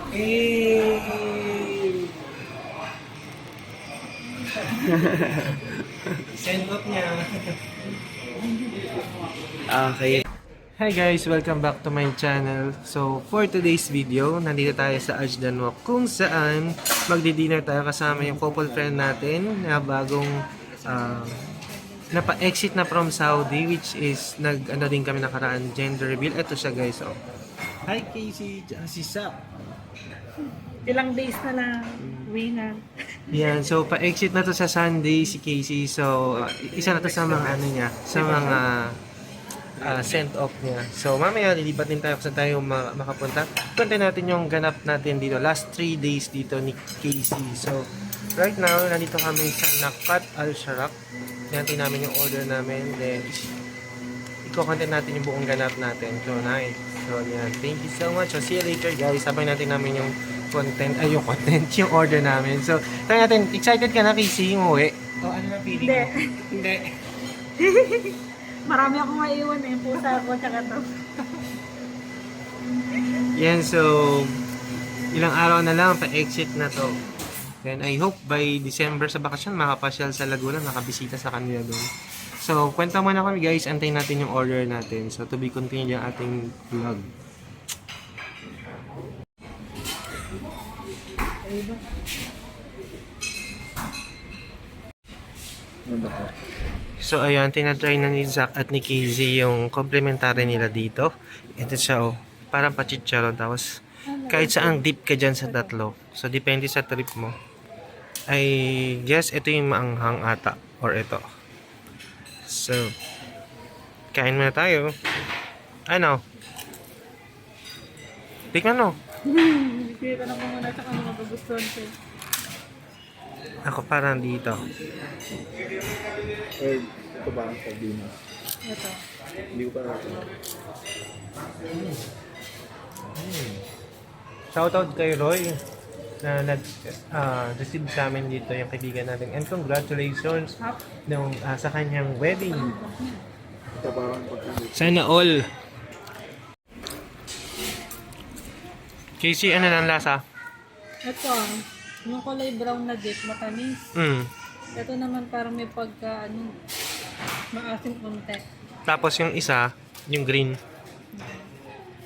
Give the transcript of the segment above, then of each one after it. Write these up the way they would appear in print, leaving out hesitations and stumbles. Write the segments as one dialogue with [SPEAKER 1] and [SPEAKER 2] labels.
[SPEAKER 1] Eh! Send out niya. Okay. Hi guys! Welcome back to my channel. So, for today's video, nandito tayo sa Ajdan Walk kung saan magdi-dinner tayo kasama yung couple friend natin na bagong napa-exit na from Saudi, which is nag-ano din kami nakaraan, gender reveal. Ito siya guys. Oh. Hi Casey! Si Sap!
[SPEAKER 2] Ilang days na lang, uwi na.
[SPEAKER 1] Yan, so pa-exit na to sa Sunday si Casey. So, isa na to sa mga ano niya, sa mga send off niya. So, mamaya lilipat din tayo kung saan tayo makapunta. Kunti natin yung ganap natin dito. Last 3 days dito ni Casey. So, right now, nandito kami sa Nakat Al Sharak. Yan, namin yung order namin. Then, i-content natin yung buong ganap natin. So, nice. So, yan. Thank you so much. So, see you later, guys. Sabay natin namin yung yung order namin. So, tayo natin. Excited ka na, Casey, yung uwi? O, ano na feeling mo? Hindi.
[SPEAKER 2] Marami akong maiwan eh. Pusa ako, tsaka to.
[SPEAKER 1] Yan, so, ilang araw na lang, pa-exit na to. Then, I hope by December sa bakasyon, makapasyal sa Laguna, makabisita sa kanila doon. So, kwenta muna kami guys, antayin natin yung order natin. So, to be continued yung ating vlog. So, ayun, tinatry na ni Zach at ni Casey yung complimentary nila dito. Ito siya, oh. Parang pachicharon. Tapos, kahit saang dip ka dyan sa tatlo. So, depende sa trip mo. I guess, ito yung maanghang ata. Or ito. So, kain muna tayo. Ano? Tingnan mo.
[SPEAKER 2] Bigay ko na muna tsaka mga magugustuhan ko.
[SPEAKER 1] Ako parang dito.
[SPEAKER 3] Eh, ito ba ang sardinas?
[SPEAKER 2] Ito.
[SPEAKER 3] Hindi ko pa natin.
[SPEAKER 1] Shoutout kay Roy na nag-receive sa amin dito yung kaibigan natin. And congratulations nung, sa kanyang wedding.
[SPEAKER 3] Ito parang pagkain.
[SPEAKER 1] Sana all. Casey, ano ng lasa?
[SPEAKER 2] Ito, yung kulay brown na dip, matamis. Ito naman parang may pagka, maasim konti.
[SPEAKER 1] Tapos yung isa, yung green.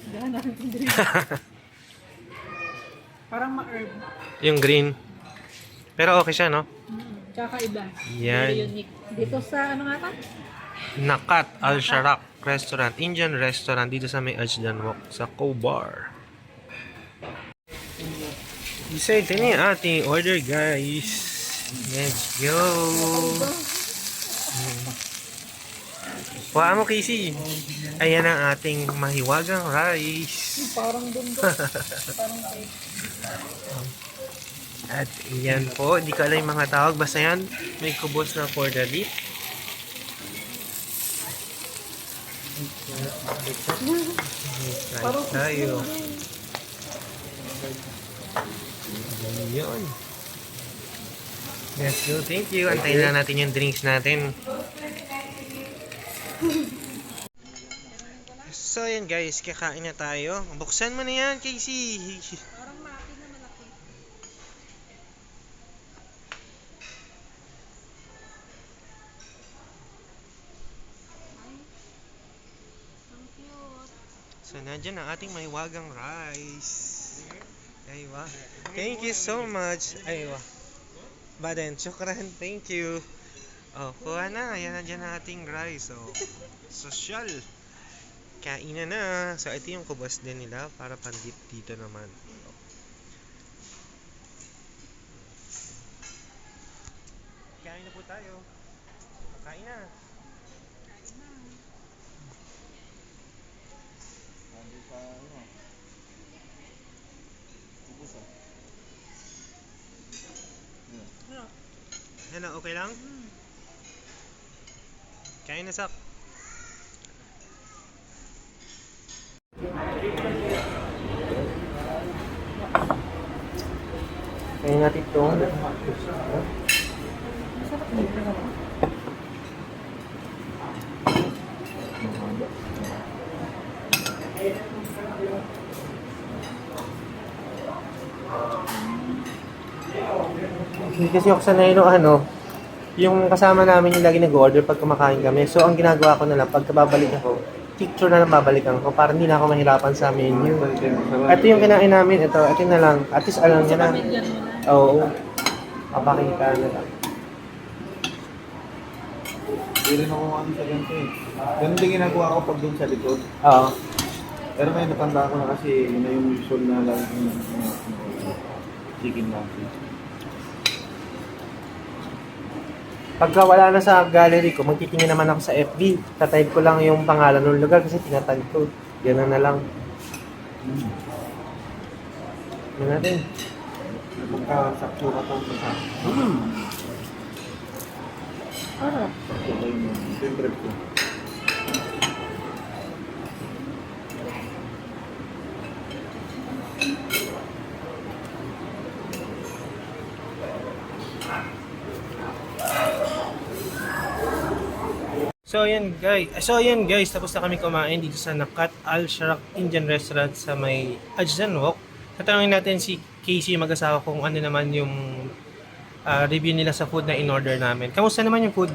[SPEAKER 2] Diyan natin yung green. Parang ma-herb.
[SPEAKER 1] Yung green. Pero okay siya, no?
[SPEAKER 2] Tsaka iba.
[SPEAKER 1] Yan.
[SPEAKER 2] Very unique. Dito sa, ano nga ta?
[SPEAKER 1] Nakat Al Sharak Restaurant. Indian restaurant dito sa may Ajdan Walk sa Kobar. Isa ito na yung ating order, guys. Let's go. Kuha mo, Casey. Ayan ang ating mahiwagang rice.
[SPEAKER 2] Parang dundo. Parang cake.
[SPEAKER 1] At yan po, hindi ko alam yung mga tawag. Basta yan, may kubos na for the dip. Rice tayo. Yun. Let's go. Thank you. Antayin lang natin yung drinks natin. So, yan guys. Kakain na tayo. Buksan mo na yan, Casey.
[SPEAKER 2] Parang maki na malaki. Ang cute.
[SPEAKER 1] So, nandiyan ang ating mahiwagang rice. Aywa. Thank you so much. Aywa. Baden, syukran. Thank you. Oh, kuha na. Yan nandiyan ang ating rice. So, social. Kainan na. So, ito yung kubos din nila para pandip dito naman. Kain na po tayo. Kain na.
[SPEAKER 3] Sabi sa ano? Ubus ah.
[SPEAKER 2] Ano?
[SPEAKER 1] Ano, okay lang? Kain na, Sak. Kain natin ito.
[SPEAKER 2] Masarap dito.
[SPEAKER 1] Hindi kasi ako sanay no, yung kasama namin yung lagi nag-order pag kumakain kami. So, ang ginagawa ko na lang, pagka babalik ako, picture na lang babalikan ko para hindi na ako mahirapan sa menu. Ito yung kinain namin, ito na lang. At least alam niya na.
[SPEAKER 2] Pamilyan mo na.
[SPEAKER 1] Oo. Papakita na lang.
[SPEAKER 3] Hindi rin ako ano sa ganito eh. Ganun din ginagawa ko pag doon sa likod.
[SPEAKER 1] Oo.
[SPEAKER 3] Pero may natanda ko na kasi yun na yung usual na lang yung chicken natin.
[SPEAKER 1] Pagka wala na sa gallery ko, magtitingin naman ako sa FB. Tatype ko lang yung pangalan ng lugar kasi tinatag ko. Yan na lang. Yan natin.
[SPEAKER 3] Pagka-sakto ka po sa
[SPEAKER 2] Harap.
[SPEAKER 3] sakto ko yung trip ko.
[SPEAKER 1] So ayan guys, tapos na kami kumain dito sa Nakat Al Sharak Indian Restaurant sa may Ajdan Walk. Tatanungin natin si Casey mag-asawa kung ano naman yung review nila sa food na in-order namin. Kamusta naman yung food?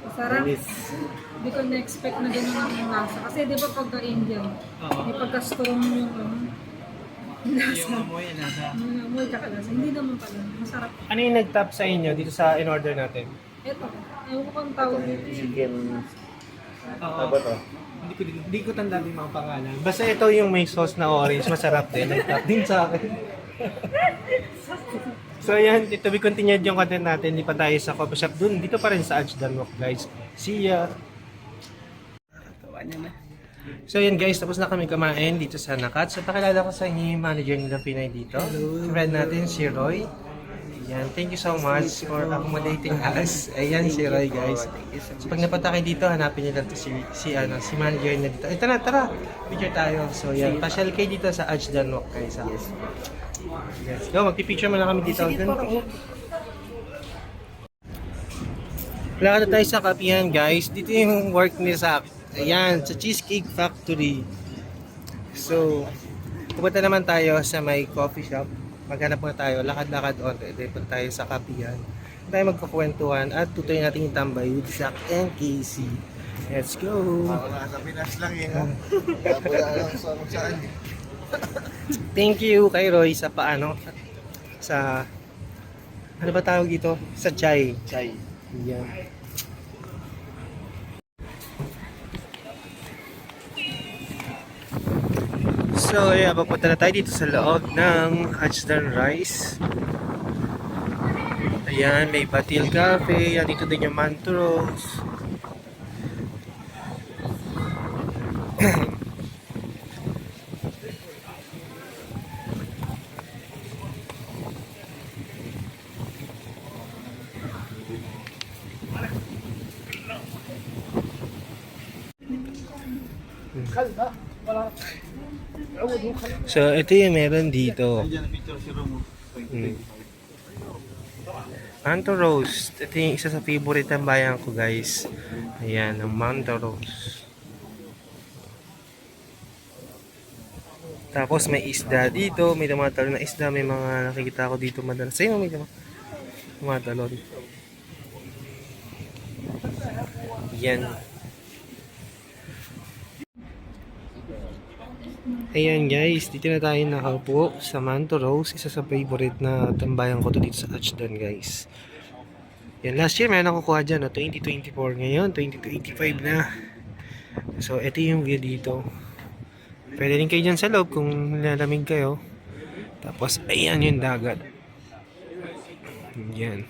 [SPEAKER 2] Masarap. Hindi ko na-expect na gano'n ang lasa. Kasi di ba pagka-Indian, may pagka-strong yung lasa. Yung amoy tsaka lasa. Hindi naman pala. Masarap.
[SPEAKER 1] Ano yung nag-top sa inyo dito sa in-order natin?
[SPEAKER 2] Ito. Ewan ko kung tawag dito.
[SPEAKER 3] Chicken.
[SPEAKER 1] Oo.
[SPEAKER 3] Ano ba to?
[SPEAKER 1] Hindi ko tandaan yung mga pangalan. Basta ito yung may sauce na orange, masarap din. Nag-top din sa akin. So ayan, to be continued yung content natin. Hindi pa tayo sa coffee shop dun. Dito pa rin sa Ajdan Walk guys. See ya! So ayan guys, tapos na kami kumain dito sa Nakat. So pakilala ko sa inyo yung manager nila Pinay dito. Friend natin si Roy. Ayan, thank you so much for accommodating us. Ayan si Roy guys. So pag napunta kayo dito, hanapin niyo lang to si manager na dito. Tara, picture tayo. So ayan, pasyal kayo dito sa Ajdan Walk guys. Yes. Go, magpipicture mo lang kami dito. Wala tayo sa kapihan guys. Dito yung work ni Zach. Ayan, sa Cheesecake Factory. So, pupunta naman tayo sa may coffee shop. Maghanap muna tayo, lakad-lakad on. Punta tayo sa kapihan. Tayo magkukwentuhan at tutuloy natin yung tambay with Zach and Casey. Let's go!
[SPEAKER 3] Sa Pinas lang eh. Wala lang sa kung saan.
[SPEAKER 1] Thank you kay Roy sa paano sa ano ba tawag dito? Sa chai.
[SPEAKER 3] Chai.
[SPEAKER 1] Yan. So, yeah, papunta na tayo dito sa loob ng Ajdan Rice. Ayan, may Batil Cafe. Yan, dito din yung Manturos. So, ito yung meron dito.
[SPEAKER 3] Diyan na picture si Romo.
[SPEAKER 1] Manto Roast. Ito yung isa sa favorite ng bayan ko guys. Ayan, ang Manto Roast. Tapos may isda dito. May tumatalon na isda. May mga nakikita ko dito madalas. Sa'yo may tumatalon. Yan. Ayan guys, dito na tayo nakaupo sa Manto Rose, isa sa favorite na tambayan ko to dito sa Ajdan guys. Yan, last year meron ako kuha dyan, 2024, ngayon 2025 na. So, ito yung view dito. Pwede rin kayo dyan sa loob kung lalamig kayo. Tapos, ayan yung dagat. Yan.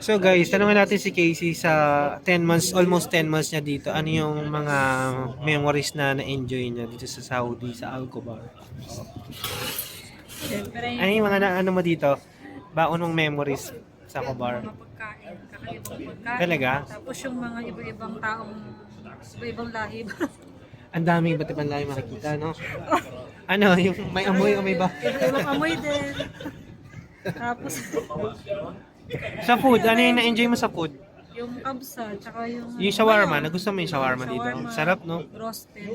[SPEAKER 1] So guys, tanungin natin si Casey sa 10 months, almost 10 months niya dito. Ano yung mga memories na na-enjoy niya dito sa Saudi, sa Alcobar?
[SPEAKER 2] Siyempre,
[SPEAKER 1] Ano yung mga ano mo dito? Baon mong memories sa Alcobar?
[SPEAKER 2] mga pagkain, kakaibang pagkain.
[SPEAKER 1] Talaga?
[SPEAKER 2] Tapos yung mga iba-ibang taong, iba-ibang lahi.
[SPEAKER 1] Ang daming iba't ibang lahi makikita, no? Ano, yung may amoy o may ba?
[SPEAKER 2] Iba-ibang amoy din. Tapos,
[SPEAKER 1] Sa food, ano yung na-enjoy mo sa food?
[SPEAKER 2] Yung kabsa, tsaka yung...
[SPEAKER 1] Yung shawarma, nagustuhan mo yung shawarma dito?
[SPEAKER 2] Shawarma,
[SPEAKER 1] Sarap, no?
[SPEAKER 2] Roasted.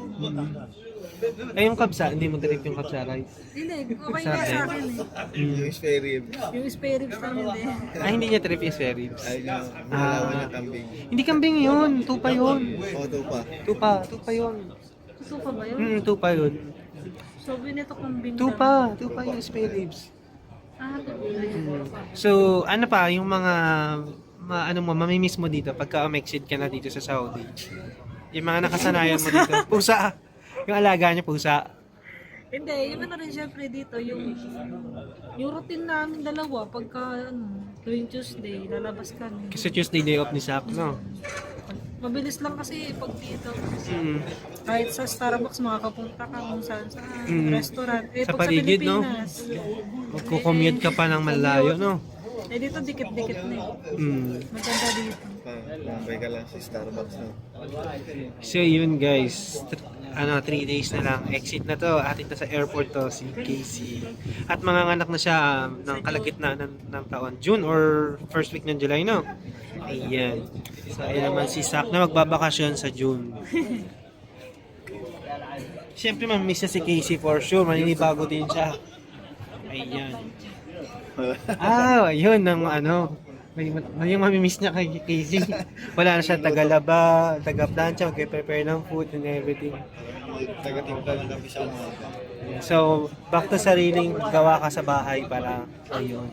[SPEAKER 1] Ay, yung kabsa, hindi mo trip yung kabsa rice.
[SPEAKER 2] Hindi, okay nga sa akin eh.
[SPEAKER 3] Yung spare rib.
[SPEAKER 2] Yung spare ribs lang hindi.
[SPEAKER 1] Ah, hindi niya trip yung spare ribs.
[SPEAKER 3] Ay, nalaman yung kambing.
[SPEAKER 1] Hindi kambing yun, tupa yun.
[SPEAKER 3] Oto pa.
[SPEAKER 1] Tupa yun.
[SPEAKER 2] Tupa ba yun?
[SPEAKER 1] Tupa yun.
[SPEAKER 2] So, binito kong bing
[SPEAKER 1] Tupa yung spare ribs.
[SPEAKER 2] Ah, tupa.
[SPEAKER 1] So, ano pa, yung mga, ano mo, mamimiss mo dito pagka umexit ka na dito sa Saudi? Yung mga nakasanayan mo dito. Pusa. Yung alaga niya, pusa.
[SPEAKER 2] Hindi, yung ano rin syempre dito, yung routine namin dalawa, pagka tuwing Tuesday, lalabas kami.
[SPEAKER 1] Kasi Tuesday day off ni Sak, no?
[SPEAKER 2] Mabilis lang kasi pag dito.
[SPEAKER 1] Mm.
[SPEAKER 2] Kahit sa Starbucks, makakapunta ka kung saan sa restaurant.
[SPEAKER 1] Sa
[SPEAKER 2] Pag
[SPEAKER 1] paligid, no?
[SPEAKER 2] Pilipinas,
[SPEAKER 1] Magkukommute ka pa ng malayo, no?
[SPEAKER 2] dito dikit-dikit na eh. Maganda dito.
[SPEAKER 3] Lambay ka lang sa Starbucks, no?
[SPEAKER 1] So yun guys, 3 days na lang, exit na to, atin to sa airport to, si Casey. At manganganak na siya ng kalagitnaan ng taon, June or first week ng July, no? Ayan. So ayan naman si Sak na magbabakasyon sa June. Siyempre mamimiss na si Casey for sure, maninibago din siya. Ayan. Ayun, ng ano, yung mamimiss niya kay Casey. Wala na siya tagalaba, taga-plancha, mag-prepare ng food and everything.
[SPEAKER 3] Taga-timpla lang kami sa umaga.
[SPEAKER 1] So, back to sariling gawa ka sa bahay para ayun.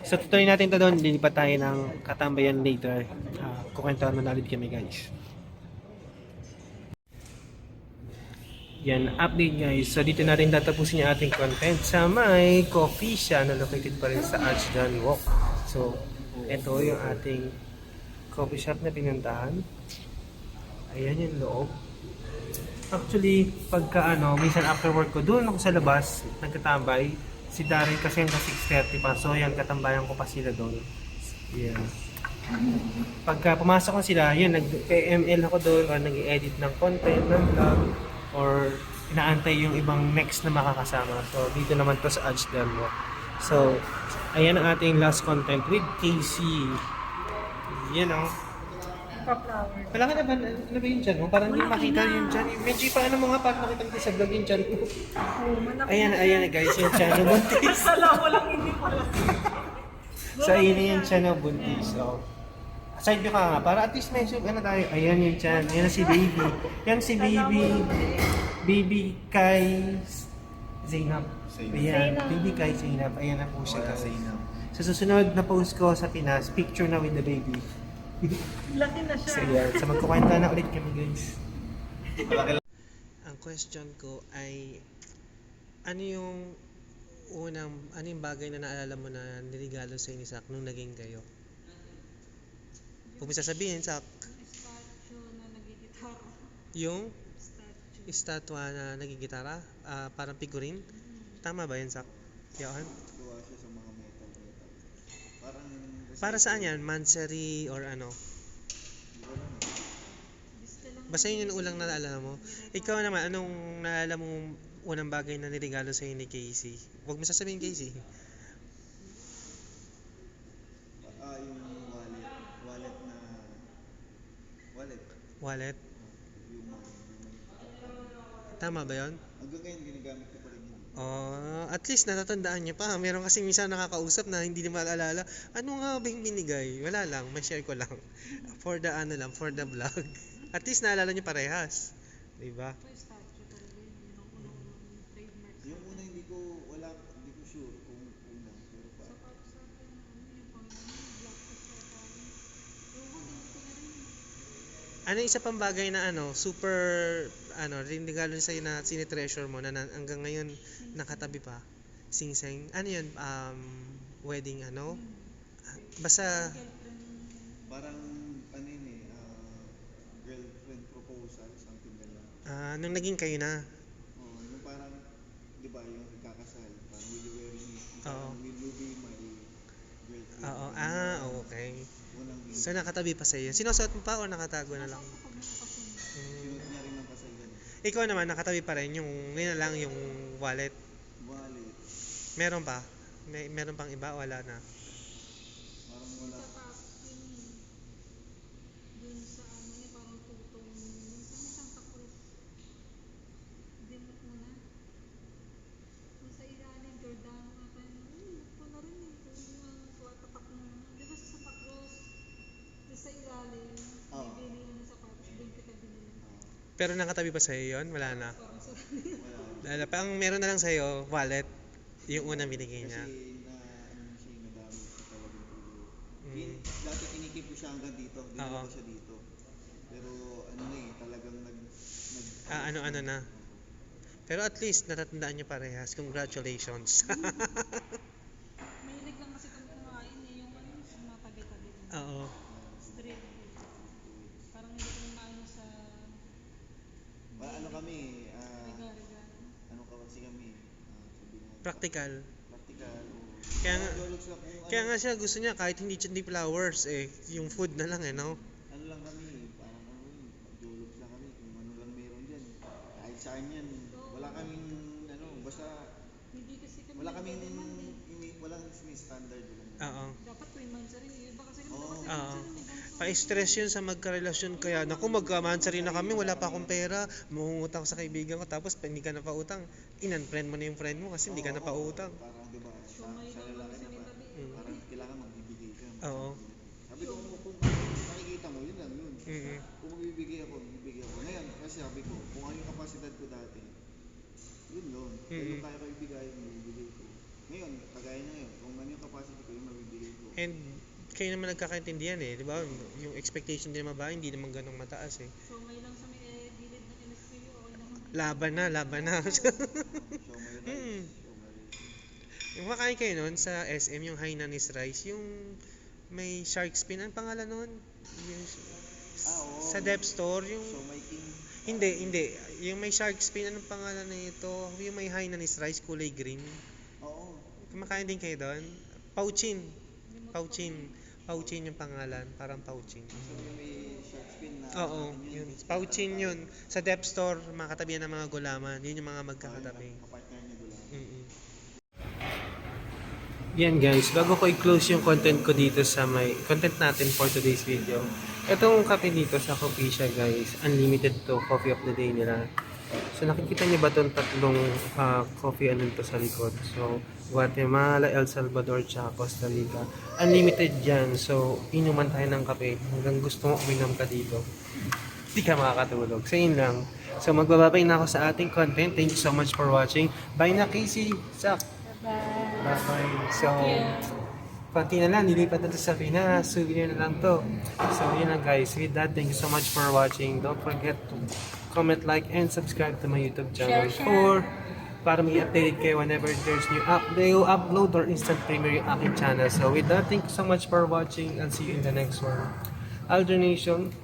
[SPEAKER 1] So, tutuloy natin to doon, lilipat tayo ng katambayan later. Kukwentuhan mo na ulit kami guys. Yan, update guys. So dito na rin tatapusin yung ating content sa may coffee siya na located pa rin sa Ashdan Walk. So, ito yung ating coffee shop na pinuntahan. Ayan yung loob. Actually, pagka minsan after work ko, doon ako sa labas, nagtatambay. Si Darren kasi hanggang 6:30 pa. So, yan, katambayan ko pa sila doon. Yeah. Pagka pumasok ko sila, yun, nag-PML ako doon or nag-edit ng content, ng vlog, or inaantay yung ibang next na makakasama. So, dito naman to sa Ashdan Walk. So, ayan ang ating last content with Casey. Yan o.
[SPEAKER 2] Pa-flower.
[SPEAKER 1] Wala ka na ba? Ano ba yung dyan mo? Parang hindi makita yung dyan. Medyo paano mo nga para makita mo sa vlog yung dyan mo?
[SPEAKER 2] Malaki
[SPEAKER 1] Ayan na guys, yung dyan mo buntis.
[SPEAKER 2] Alam mo lang hindi pala.
[SPEAKER 1] So, ayun na yung dyan mo buntis. So, side view ka nga, para at least medyo tayo. Ayan yung dyan. Ayan na si baby. Yan si baby. Baby kay Zainab. Ayan, baby kay Zainab. Ayan na po siya. Sa susunod na post ko sa Pinas, picture na with the baby.
[SPEAKER 2] Laki na siya.
[SPEAKER 1] So yan, so magkukwenta na ulit kami guys. Ang question ko ay, ano yung bagay na naalala mo na niregalo sa ni Sak nung naging kayo? Kung may sasabihin, Sak?
[SPEAKER 2] Statue na nagigitara.
[SPEAKER 1] Yung estatwa na nagigitara, parang figurine. Tama ba yun, Sak? Yan.
[SPEAKER 3] Gawa siya sa mga metal. Parang...
[SPEAKER 1] Para saan yan? Mansari or ano? Basta yun yung ulang naalala mo. Ikaw naman, anong naalala mong unang bagay na niregalo sa'yo ni Casey? Huwag mo sasabihin Casey.
[SPEAKER 3] Yung wallet na...
[SPEAKER 1] Wallet?
[SPEAKER 3] Yung
[SPEAKER 1] Tama ba yun?
[SPEAKER 3] hanggang ngayon ginagamit ko pa rin yun.
[SPEAKER 1] Oh, at least natatandaan niya pa. Meron kasi minsan nakakausap na hindi niya maalala. Ano nga ba yung binigay? Wala lang, may share ko lang. For the for the vlog. At least naalala niyo parehas. 'Di ba?
[SPEAKER 3] Yung una hindi ko sure kung una. Pero pa.
[SPEAKER 1] Ano isa pang bagay na super regalo sa'yo na sinitreasure mo na hanggang ngayon nakatabi pa? Sing-sing. Ano yun? Wedding Basta
[SPEAKER 3] Parang girlfriend proposal, something ganyan.
[SPEAKER 1] nung naging kayo na.
[SPEAKER 3] Oh, yung parang, di ba, yung ikakasal, parang will you marry me?
[SPEAKER 1] Oo.
[SPEAKER 3] Will you be my girlfriend?
[SPEAKER 1] Oo. Okay.
[SPEAKER 3] Unang
[SPEAKER 1] So nakatabi pa sa'yo. Sinusuot mo pa o nakatago na lang?
[SPEAKER 3] sinuot niya rin ng kasal ganun.
[SPEAKER 1] Ikaw naman, nakatabi pa rin yung, ngayon na lang yung wallet.
[SPEAKER 3] Wallet,
[SPEAKER 1] Meron pa? Meron pang iba? Wala na?
[SPEAKER 3] parang wala.
[SPEAKER 1] Pero nakatabi pa sa'yo yun? Wala na. Wala pa. Ang meron na lang sa'yo, wallet. Yung unang binigay niya.
[SPEAKER 3] Kasi na ano siya, nadami sa talagang ulo.
[SPEAKER 1] Mm.
[SPEAKER 3] Dati kinikip ko siya hanggang dito, dinala
[SPEAKER 1] Oo.
[SPEAKER 3] ko siya dito. Pero ano na eh, talagang
[SPEAKER 1] Ano-ano na. Pero at least natatandaan niyo parehas. Congratulations.
[SPEAKER 2] Mahilig lang kasi kami kumain eh, yung ano, yung mga tabi-tabi.
[SPEAKER 1] Oo.
[SPEAKER 2] Straight. Parang hindi kami maano sa
[SPEAKER 3] ano kami,
[SPEAKER 2] riga-riga.
[SPEAKER 3] ano kasi kami, sabi nga,
[SPEAKER 1] Practical.
[SPEAKER 3] practical.
[SPEAKER 1] Kaya nga,
[SPEAKER 3] Jologs lang kung
[SPEAKER 1] kaya nga siya gusto niya kahit hindi flowers eh. Yung food na lang eh, no?
[SPEAKER 3] ano lang kami, parang ano yun, jologs lang kami, kung ano lang meron dyan. Kahit saan yan, wala kaming, ano, basta,
[SPEAKER 2] Hindi kasi kami
[SPEAKER 3] wala kaming,
[SPEAKER 2] nagde-demand eh.
[SPEAKER 3] walang standard.
[SPEAKER 1] Oo.
[SPEAKER 2] Dapat 3 months rin. Yung iba kasi kami
[SPEAKER 3] Oo.
[SPEAKER 2] dapat 3
[SPEAKER 1] Oo.
[SPEAKER 2] months rin.
[SPEAKER 1] Pa-stress yun sa magkarelasyon. Kaya naku, magkamansa rin na kami, wala pa akong pera, mangungutang ko sa kaibigan ko, tapos pag hindi ka na pautang, in-unfriend mo na yung friend mo kasi hindi ka na pautang.
[SPEAKER 3] Parang diba,
[SPEAKER 2] So may
[SPEAKER 3] sa
[SPEAKER 2] lang
[SPEAKER 3] lalaki
[SPEAKER 2] kami
[SPEAKER 3] diba,
[SPEAKER 2] tabi.
[SPEAKER 3] parang kailangan magbibigay ka.
[SPEAKER 1] Oo.
[SPEAKER 3] Sabi ko, kung nakikita mo, yun lang yun.
[SPEAKER 1] Mm-mm.
[SPEAKER 3] Kung magbibigay ako, magbibigay ako. Ngayon, kasi sabi ko, kung ano yung kapasidad ko dati, yun yun. Kung kaya ko ibigay, magbibigay ko. Ngayon, kagaya na yun, kung ano yung capacity ko, yung mabibigay ko.
[SPEAKER 1] And kayo naman nagkakaintindihan eh, di ba? Yung expectation din ng babae, hindi naman ganong mataas eh.
[SPEAKER 2] So may lang sa may gilid ng MSPU, okay naman.
[SPEAKER 1] Laban na.
[SPEAKER 3] Show my rights,
[SPEAKER 1] Mm.
[SPEAKER 3] show my rights.
[SPEAKER 1] Yung makain kayo nun sa SM, yung Hainanese Rice, yung may shark fin, ang pangalan nun? Yung,
[SPEAKER 3] Oo.
[SPEAKER 1] sa Dep Store, yung...
[SPEAKER 3] Show my king.
[SPEAKER 1] Hindi. Yung may shark fin, anong pangalan na ito? Yung may Hainanese Rice, kulay green.
[SPEAKER 3] Oo.
[SPEAKER 1] Kumakain din kayo doon? Pauchin yung pangalan, parang Pauchin.
[SPEAKER 3] So yung may shark fin na.
[SPEAKER 1] Oo, yun. Pauchin yun. Sa Dep Store, makatabi ng mga gulaman. Yun yung mga magkakatabi.
[SPEAKER 3] Kapartner niya doon.
[SPEAKER 1] Mm-mm. Yan guys, bago ko i-close yung content ko dito sa may content natin for today's video. Itong kape dito sa Coffeecia guys, unlimited to, coffee of the day nila. So nakikita niyo ba itong tatlong coffee ano to sa likod? So Guatemala, El Salvador, tsaka Costa Rica. Unlimited yan. So inuman tayo ng kape hanggang gusto mo uminom ka dito. Hindi ka makakatulog. So yun lang. So magbababay na ako sa ating content. Thank you so much for watching. Bye na Casey. Sak. Bye-bye. So, konti na lang, nilipat na to sa Pinas. Souvenir na lang to. So, yun lang guys. With that, thank you so much for watching. Don't forget to comment, like, and subscribe to my YouTube channel para may updated kayo whenever there's new upload or instant premiere yung aking channel. So, with that, thank you so much for watching. I'll see you in the next one. Aldernation.